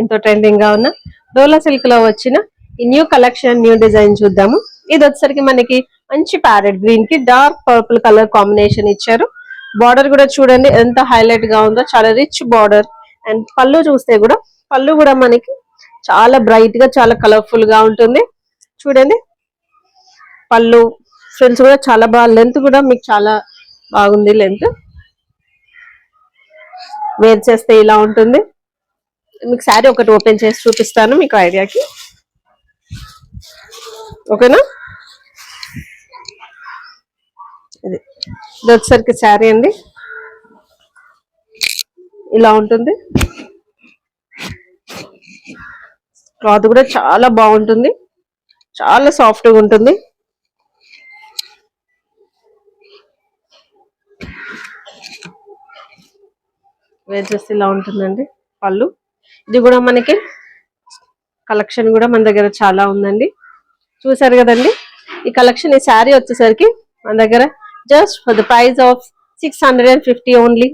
ఎంతో ట్రెండింగ్ గా ఉన్న డోలా సిల్క్ లో వచ్చిన ఈ న్యూ కలెక్షన్, న్యూ డిజైన్ చూద్దాము. ఇది వచ్చేసరికి మనకి మంచి ప్యారెట్ గ్రీన్ కి డార్క్ పర్పుల్ కలర్ కాంబినేషన్ ఇచ్చారు. బార్డర్ కూడా చూడండి ఎంత హైలైట్ గా ఉందో, చాలా రిచ్ బార్డర్. అండ్ పళ్ళు చూస్తే కూడా, పళ్ళు కూడా మనకి చాలా బ్రైట్ గా, చాలా కలర్ఫుల్ గా ఉంటుంది. చూడండి పళ్ళు ఫ్రెండ్స్ కూడా చాలా బాగా, లెంత్ కూడా మీకు చాలా బాగుంది. లెంత్ వేర్ చేస్తే ఇలా ఉంటుంది. మీకు శారీ ఒకటి ఓపెన్ చేసి చూపిస్తాను మీకు ఐడియాకి, ఓకేనా. ఇది వచ్చేసరికి శారీ అండి, ఇలా ఉంటుంది. క్లాత్ కూడా చాలా బాగుంటుంది, చాలా సాఫ్ట్ గా ఉంటుంది. వేర్ చేస్తే ఇలా ఉంటుందండి పళ్ళు. ఇది కూడా మనకి కలెక్షన్ కూడా మన దగ్గర చాలా ఉందండి. చూసారు కదండి ఈ కలెక్షన్. ఈ శారీ వచ్చేసరికి మన దగ్గర just for the price of 650 only.